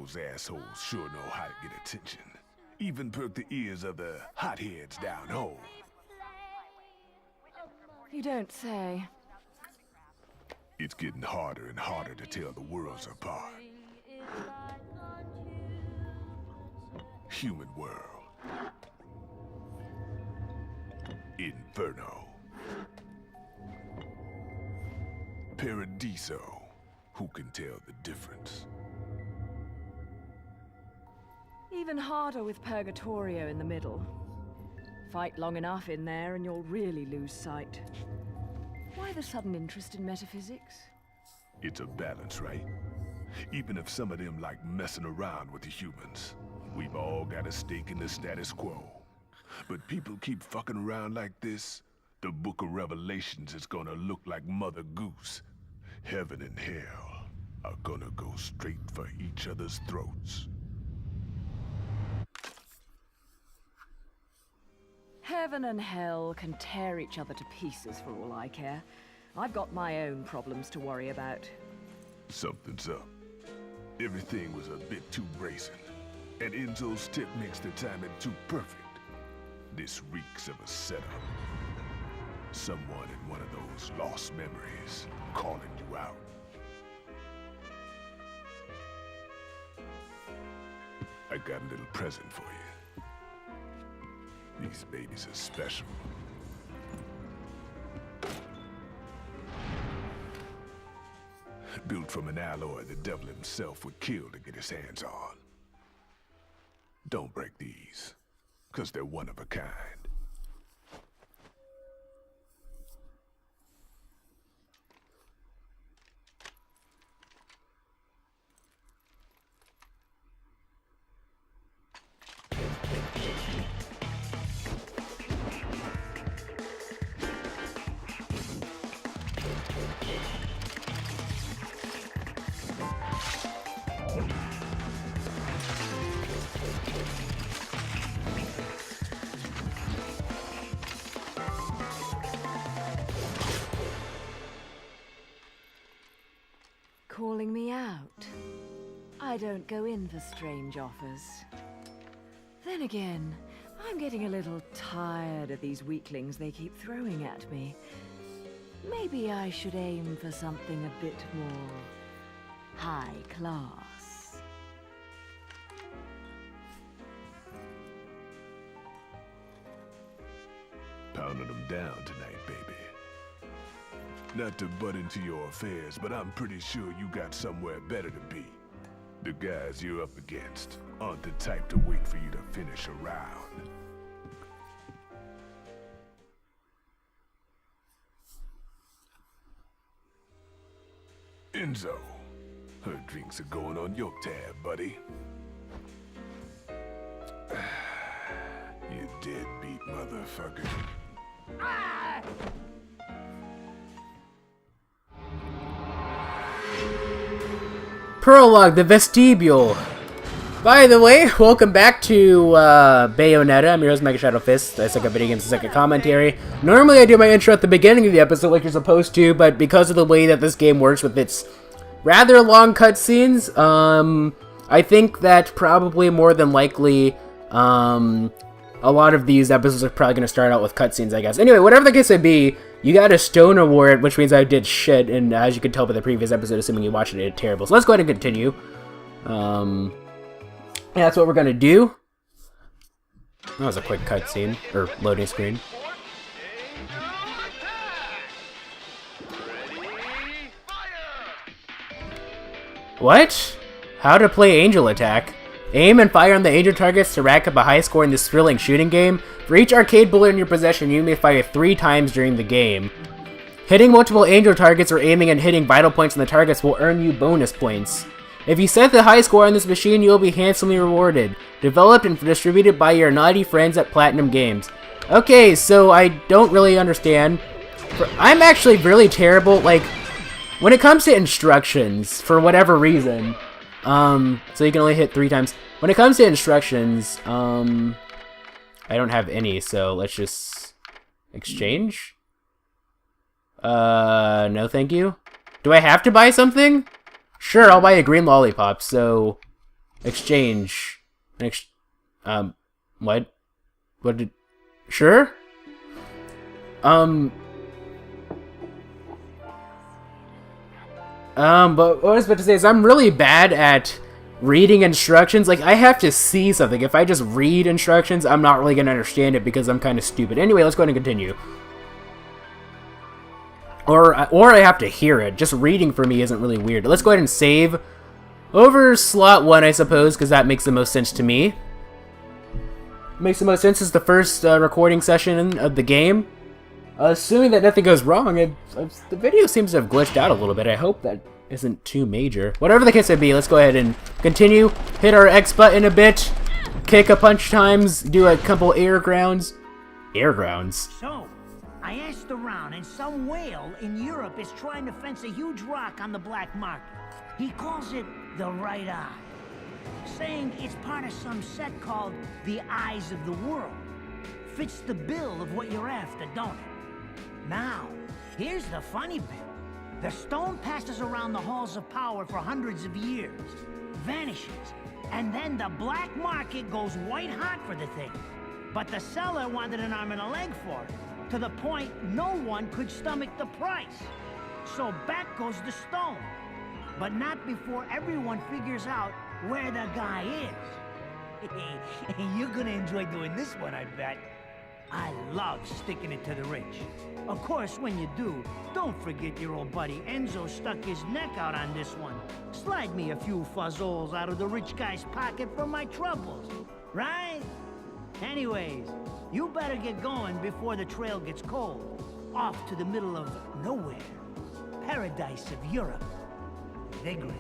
Those assholes sure know how to get attention. Even perk the ears of the hotheads down home. You don't say. It's getting harder and harder to tell the worlds apart. Human world. Inferno. Paradiso. Who can tell the difference? Even harder with Purgatorio in the middle. Fight long enough in there and you'll really lose sight. Why the sudden interest in metaphysics? It's a balance, right? Even if some of them like messing around with the humans, we've all got a stake in the status quo. But people keep fucking around like this, the Book of Revelations is gonna look like Mother Goose. Heaven and hell are gonna go straight for each other's throats. Heaven and hell can tear each other to pieces for all I care. I've got my own problems to worry about. Something's up. Everything was a bit too brazen, and Enzo's tip makes the timing too perfect. This reeks of a setup. Someone in one of those lost memories calling you out. I got a little present for you. These babies are special. Built from an alloy the devil himself would kill to get his hands on. Don't break these, 'cause they're one of a kind. Calling me out. I don't go in for strange offers. Then again, I'm getting a little tired of these weaklings they keep throwing at me. Maybe I should aim for something a bit more high class. Pounding them down tonight, baby. Not to butt into your affairs, but I'm pretty sure you got somewhere better to be. The guys you're up against aren't the type to wait for you to finish a round. Enzo, her drinks are going on your tab, buddy. You deadbeat motherfucker. Ah! Prologue, the Vestibule. By the way, welcome back to Bayonetta. I'm your host, MegaShadowFist. I suck at video games and second commentary. Normally I do my intro at the beginning of the episode like you're supposed to, but because of the way that this game works with its rather long cutscenes, I think that probably more than likely, a lot of these episodes are probably going to start out with cutscenes, I guess. Anyway, whatever the case may be, you got a stone award, which means I did shit, and as you can tell by the previous episode, assuming you watched it, it did terrible. So let's go ahead and continue. Yeah, that's what we're going to do. That was a quick cutscene, or loading screen. What? How to play Angel Attack? Aim and fire on the angel targets to rack up a high score in this thrilling shooting game. For each arcade bullet in your possession, you may fire 3 times during the game. Hitting multiple angel targets or aiming and hitting vital points on the targets will earn you bonus points. If you set the high score on this machine, you will be handsomely rewarded. Developed and distributed by your naughty friends at Platinum Games. Okay, so I don't really understand. I'm actually really terrible, like, when it comes to instructions, for whatever reason. So you can only hit 3 times. When it comes to instructions, I don't have any, so let's just exchange. No thank you. Do I have to buy something? Sure, I'll buy a green lollipop, so Exchange. What? What did... Sure? But what I was about to say is I'm really bad at reading instructions. Like, I have to see something. If I just read instructions, I'm not really gonna understand it because I'm kind of stupid. Anyway, let's go ahead and continue. Or I have to hear it. Just reading for me isn't really weird. Let's go ahead and save over slot 1, I suppose, because that makes the most sense to me. Makes the most sense as the first recording session of the game. Assuming that nothing goes wrong, the video seems to have glitched out a little bit. I hope that isn't too major. Whatever the case may be, let's go ahead and continue. Hit our X button a bit. Kick a bunch times. Do a couple air grounds. Air grounds? So, I asked around, and some whale in Europe is trying to fence a huge rock on the black market. He calls it the right eye, saying it's part of some set called the Eyes of the World. Fits the bill of what you're after, don't it? Now, here's the funny bit. The stone passes around the halls of power for hundreds of years, vanishes, and then the black market goes white hot for the thing. But the seller wanted an arm and a leg for it, to the point no one could stomach the price. So back goes the stone. But not before everyone figures out where the guy is. You're gonna enjoy doing this one, I bet. I love sticking it to the rich. Of course, when you do, don't forget your old buddy Enzo stuck his neck out on this one. Slide me a few fuzzoles out of the rich guy's pocket for my troubles, right? Anyways, you better get going before the trail gets cold. Off to the middle of nowhere. Paradise of Europe. Vigrid.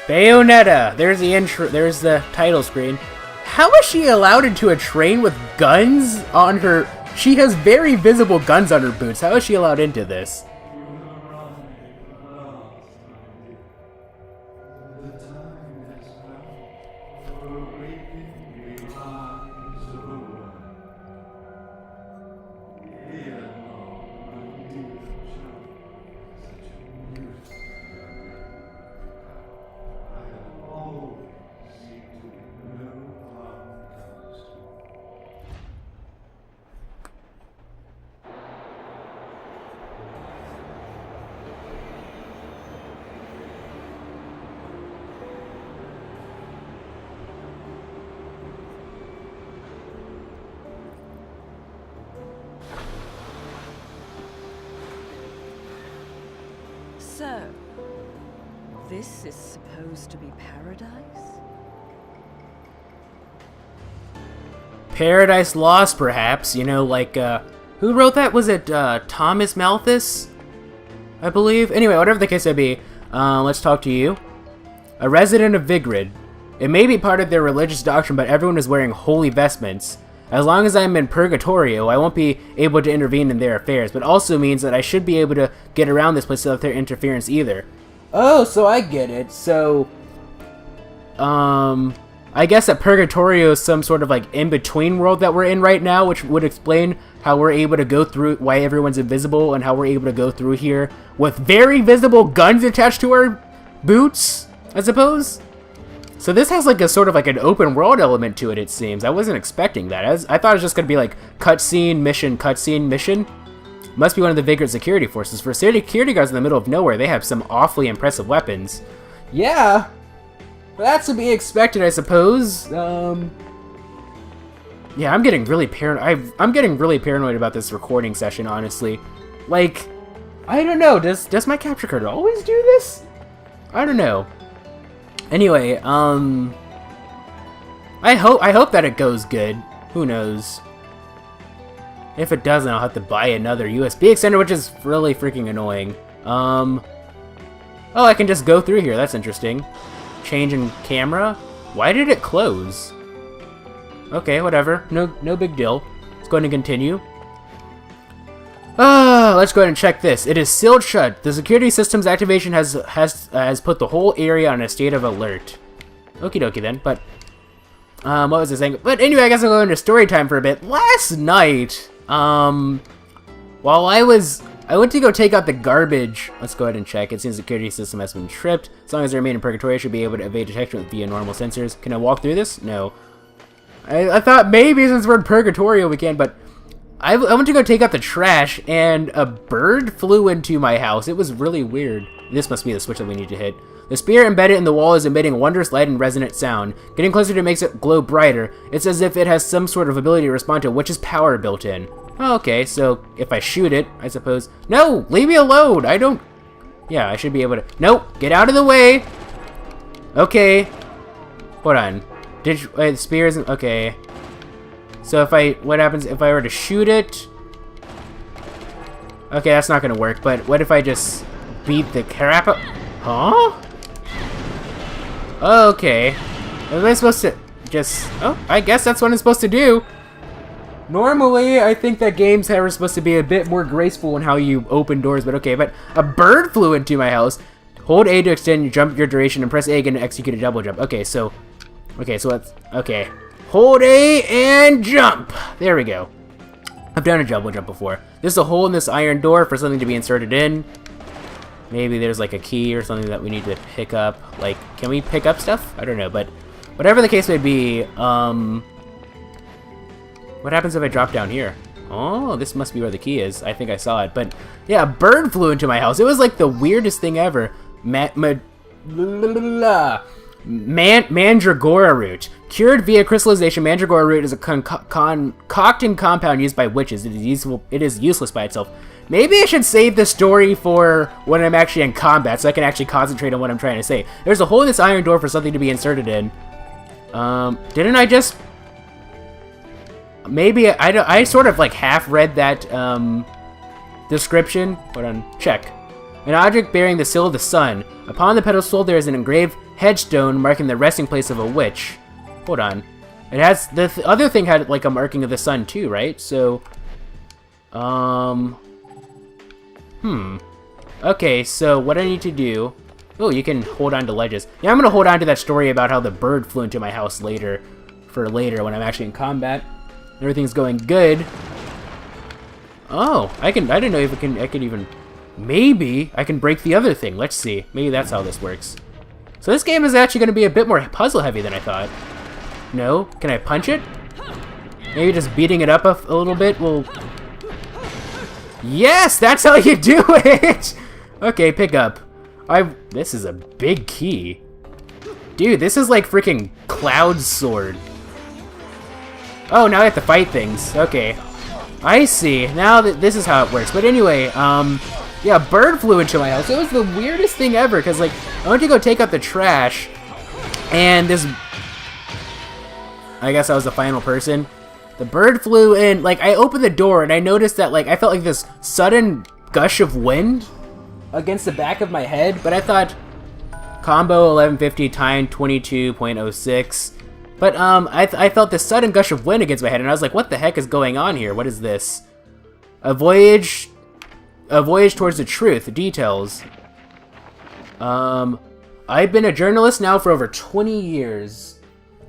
Bayonetta! There's the intro. There's the title screen. How is she allowed into a train with guns on her? She has very visible guns on her boots. How is she allowed into this? So, this is supposed to be paradise? Paradise Lost, perhaps. You know, like, who wrote that? Was it, Thomas Malthus? I believe? Anyway, whatever the case may be, let's talk to you. A resident of Vigrid. It may be part of their religious doctrine, but everyone is wearing holy vestments. As long as I'm in Purgatorio, I won't be able to intervene in their affairs, but also means that I should be able to get around this place without their interference either. Oh, so I get it. So, I guess that Purgatorio is some sort of, like, in-between world that we're in right now, which would explain how we're able to go through, why everyone's invisible, and how we're able to go through here with very visible guns attached to our boots, I suppose? So this has like a sort of like an open world element to it, it seems. I wasn't expecting that. I thought it was just going to be like cutscene, mission. Must be one of the Vigrid security forces. For security guards in the middle of nowhere, they have some awfully impressive weapons. Yeah, that's to be expected, I suppose. Yeah, I'm getting really paranoid. I'm getting really paranoid about this recording session, honestly. Like, I don't know. Does my capture card always do this? I don't know. Anyway, I hope that it goes good. Who knows? If it doesn't, I'll have to buy another USB extender, which is really freaking annoying. Oh, I can just go through here. That's interesting. Change in camera? Why did it close? Okay, whatever. No big deal. Let's go ahead and continue. Let's go ahead and check this. It is sealed shut. The security system's activation has put the whole area on a state of alert. Okie dokie then, but... what was I saying? But anyway, I guess I'll go into story time for a bit. Last night, while I went to go take out the garbage. Let's go ahead and check. It seems the security system has been tripped. As long as they remain in Purgatorio, I should be able to evade detection via normal sensors. Can I walk through this? No. I thought maybe since we're in Purgatorio we can, but I went to go take out the trash, and a bird flew into my house. It was really weird. This must be the switch that we need to hit. The spear embedded in the wall is emitting a wondrous light and resonant sound. Getting closer to it makes it glow brighter. It's as if it has some sort of ability to respond to a witch's power built in. Oh, okay, so if I shoot it, I suppose... No! Leave me alone! I don't... Yeah, I should be able to... Nope! Get out of the way! Okay. Hold on. Wait, the spear isn't... Okay. So if I... What happens if I were to shoot it? Okay, that's not gonna work, but what if I just beat the crap out... Huh? Okay. Am I supposed to just... Oh, I guess that's what I'm supposed to do. Normally, I think that games are supposed to be a bit more graceful in how you open doors, but okay. But a bird flew into my house. Hold A to extend your jump your duration, and press A again to execute a double jump. Okay, so let's... Okay. Hold A and jump! There we go. I've done a double jump before. There's a hole in this iron door for something to be inserted in. Maybe there's like a key or something that we need to pick up. Like, can we pick up stuff? I don't know, but whatever the case may be, what happens if I drop down here? Oh, this must be where the key is. I think I saw it, but yeah, a bird flew into my house. It was like the weirdest thing ever. Mandragora Root. Cured via crystallization, Mandragora Root is a concocting compound used by witches. It is useless by itself. Maybe I should save the story for when I'm actually in combat, so I can actually concentrate on what I'm trying to say. There's a hole in this iron door for something to be inserted in. Didn't I just... Maybe I sort of like half read that description. Hold on, check. An object bearing the seal of the sun. Upon the pedestal there is an engraved headstone marking the resting place of a witch. Hold on. It has... The other thing had like a marking of the sun too, right? So... Okay, so what I need to do... Oh, you can hold on to ledges. Yeah, I'm gonna hold on to that story about how the bird flew into my house later. For later, when I'm actually in combat. Everything's going good. Oh, I didn't know if I could even... Maybe I can break the other thing. Let's see. Maybe that's how this works. So this game is actually gonna be a bit more puzzle heavy than I thought. No? Can I punch it? Maybe just beating it up a little bit will... Yes, that's how you do it! Okay, pick up. This is a big key. Dude, this is like freaking Cloud's sword. Oh, now I have to fight things. Okay. I see. Now that this is how it works. But anyway, yeah, a bird flew into my house. It was the weirdest thing ever, because like, I went to go take out the trash, and this... I guess I was the final person. The bird flew in, like, I opened the door, and I noticed that, like, I felt like this sudden gush of wind against the back of my head, but I thought, combo 1150 times 22.06, but, I felt this sudden gush of wind against my head, and I was like, what the heck is going on here? What is this? A voyage towards the truth, details. I've been a journalist now for over 20 years.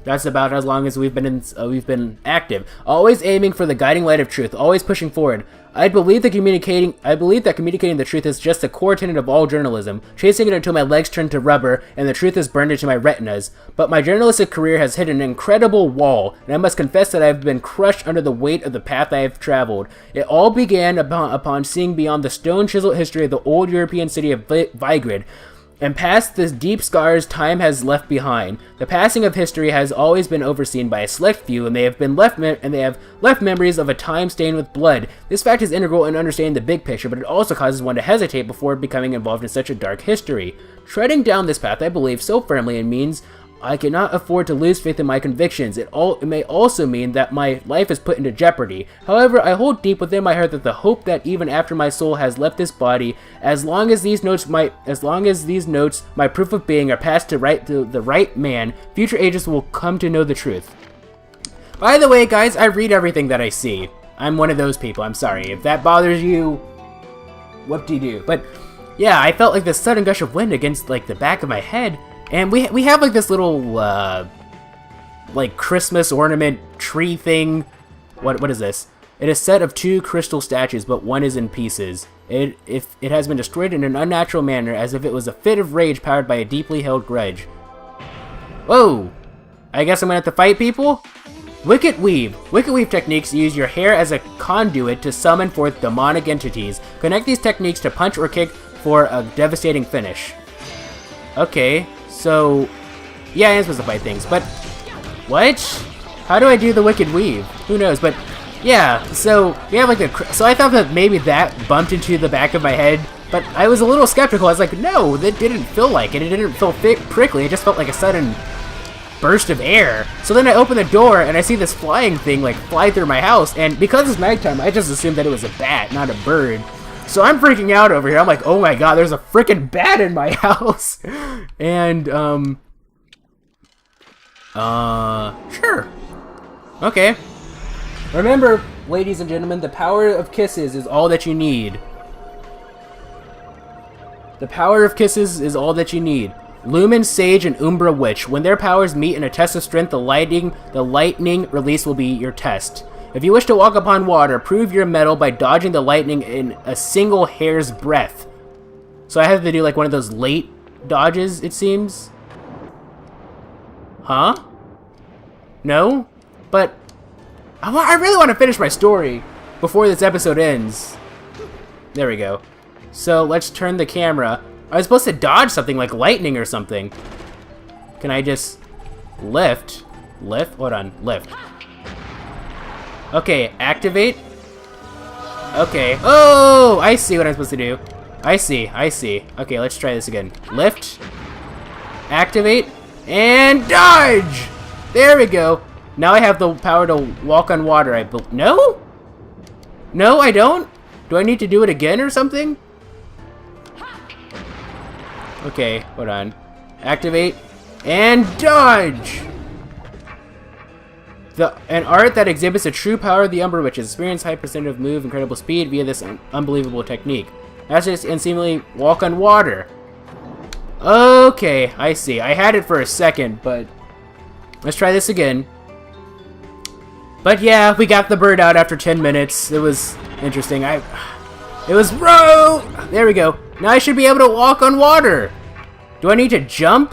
That's about as long as we've been active. Always aiming for the guiding light of truth, always pushing forward. I believe that communicating the truth is just a core tenet of all journalism, chasing it until my legs turn to rubber and the truth is burned into my retinas. But my journalistic career has hit an incredible wall, and I must confess that I have been crushed under the weight of the path I have traveled. It all began upon seeing beyond the stone-chiseled history of the old European city of Vigrid, and past the deep scars time has left behind. The passing of history has always been overseen by a select few, and they have left memories of a time stained with blood. This fact is integral in understanding the big picture, but it also causes one to hesitate before becoming involved in such a dark history. Treading down this path, I believe so firmly, it means I cannot afford to lose faith in my convictions. It may also mean that my life is put into jeopardy. However, I hold deep within my heart that the hope that even after my soul has left this body, as long as these notes, my proof of being, are passed to the right man, future ages will come to know the truth. By the way, guys, I read everything that I see. I'm one of those people. I'm sorry if that bothers you. Whoop-de-doo. But yeah, I felt like this sudden gush of wind against like the back of my head. And we have like this little like Christmas ornament tree thing. What is this? It is a set of 2 crystal statues, but one is in pieces. It has been destroyed in an unnatural manner, as if it was a fit of rage powered by a deeply held grudge. Whoa! I guess I'm gonna have to fight people? Wicked Weave. Wicked Weave techniques use your hair as a conduit to summon forth demonic entities. Connect these techniques to punch or kick for a devastating finish. Okay. So, yeah, I'm supposed to fight things, but what? How do I do the Wicked Weave? Who knows? But yeah, so we have like so I thought that maybe that bumped into the back of my head, but I was a little skeptical. I was like, no, that didn't feel like it. It didn't feel prickly. It just felt like a sudden burst of air. So then I open the door and I see this flying thing like fly through my house, and because it's nighttime, I just assumed that it was a bat, not a bird. So I'm freaking out over here. I'm like, oh my god, there's a freaking bat in my house. And, sure. Okay. Remember, ladies and gentlemen, the power of kisses is all that you need. The power of kisses is all that you need. Lumen, Sage, and Umbra Witch. When their powers meet in a test of strength, the lightning release will be your test. If you wish to walk upon water, prove your mettle by dodging the lightning in a single hair's breadth. So I have to do like one of those late dodges, it seems. Huh? No? But I really want to finish my story before this episode ends. There we go. So let's turn the camera. I was supposed to dodge something like lightning or something. Can I just lift? Lift? Hold on. Lift. Okay, activate. Okay. Oh, I see what I'm supposed to do. I see. Okay, let's try this again. Lift. Activate. And dodge! There we go. Now I have the power to walk on water. No? No, I don't? Do I need to do it again or something? Okay, hold on. Activate. And dodge! An art that exhibits the true power of the Umbra Witches. Experience high percentage of move, incredible speed via this unbelievable technique. That's just and seemingly walk on water. Okay, I see. I had it for a second, but let's try this again. But yeah, we got the bird out after 10 minutes. It was interesting. It was there we go. Now I should be able to walk on water. Do I need to jump?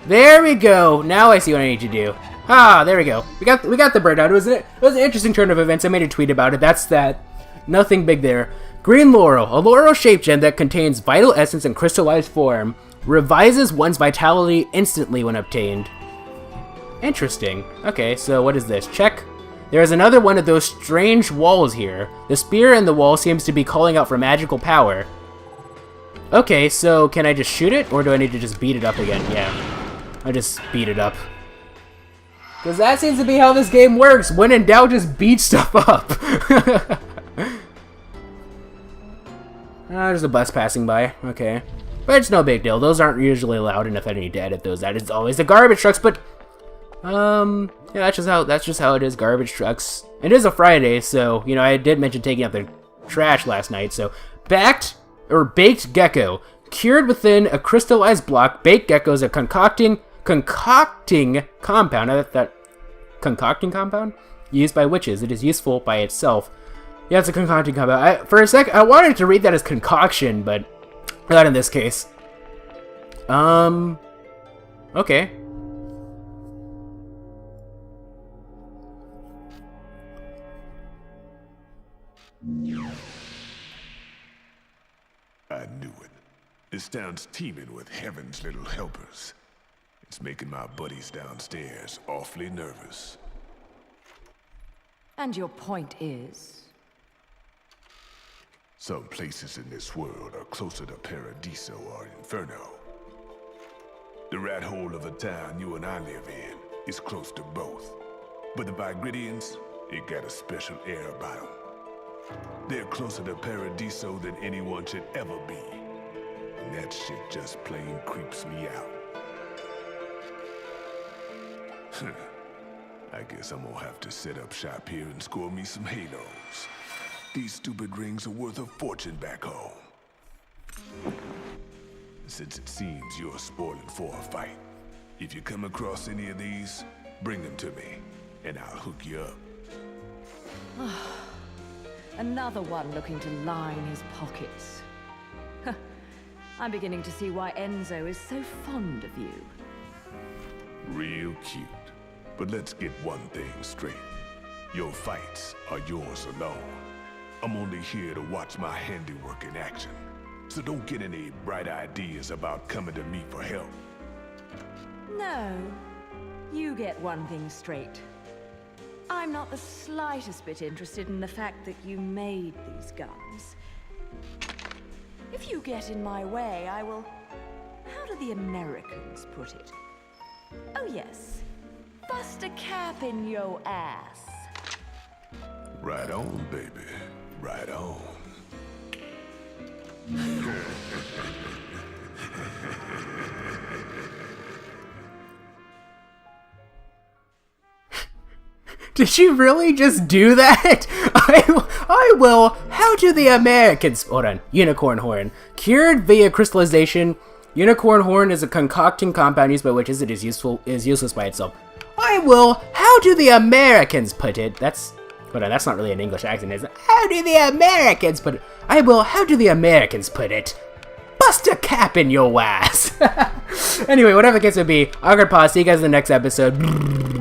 There we go. Now I see what I need to do. Ah, there we go. We got the bird out. It was an interesting turn of events. I made a tweet about it. That's that. Nothing big there. Green Laurel, a Laurel shape gem that contains vital essence in crystallized form, revises one's vitality instantly when obtained. Interesting. Okay, so what is this? Check. There is another one of those strange walls here. The spear in the wall seems to be calling out for magical power. Okay, so can I just shoot it, or do I need to just beat it up again? Yeah, I just beat it up. Because that seems to be how this game works. When in doubt, just beat stuff up. There's a bus passing by. Okay. But it's no big deal. Those aren't usually loud enough that I need to edit those. That is always the garbage trucks, but... yeah, that's just how it is, garbage trucks. It is a Friday, so, you know, I did mention taking out the trash last night, so... Baked Gecko. Cured within a crystallized block, baked Gecko is a concocting compound. Concocting compound? Used by witches. It is useful by itself. Yeah, it's a concocting compound. For a sec, I wanted to read that as concoction, but not in this case. Okay. I knew it. This town's teeming with heaven's little helpers. It's making my buddies downstairs awfully nervous. And your point is? Some places in this world are closer to Paradiso or Inferno. The rat hole of a town you and I live in is close to both. But the Vigridians, it got a special air about them. They're closer to Paradiso than anyone should ever be. And that shit just plain creeps me out. I guess I'm gonna have to set up shop here and score me some halos. These stupid rings are worth a fortune back home. Since it seems you're spoiling for a fight, if you come across any of these, bring them to me, and I'll hook you up. Another one looking to line his pockets. I'm beginning to see why Enzo is so fond of you. Real cute. But let's get one thing straight. Your fights are yours alone. I'm only here to watch my handiwork in action. So don't get any bright ideas about coming to me for help. No, you get one thing straight. I'm not the slightest bit interested in the fact that you made these guns. If you get in my way, I will... How do the Americans put it? Oh yes, bust a cap in your ass. Right on, baby. Right on. Did you really just do that? I will. How do the Americans... Hold on. Unicorn horn. Cured via crystallization. Unicorn horn is a concocting compound used by witches. It is useless by itself. I will. How do the Americans put it? That's... Hold on, that's not really an English accent, is it? How do the Americans put it? I will. How do the Americans put it? Bust a cap in your ass. Anyway, whatever the case would be, I'm gonna pause. See you guys in the next episode.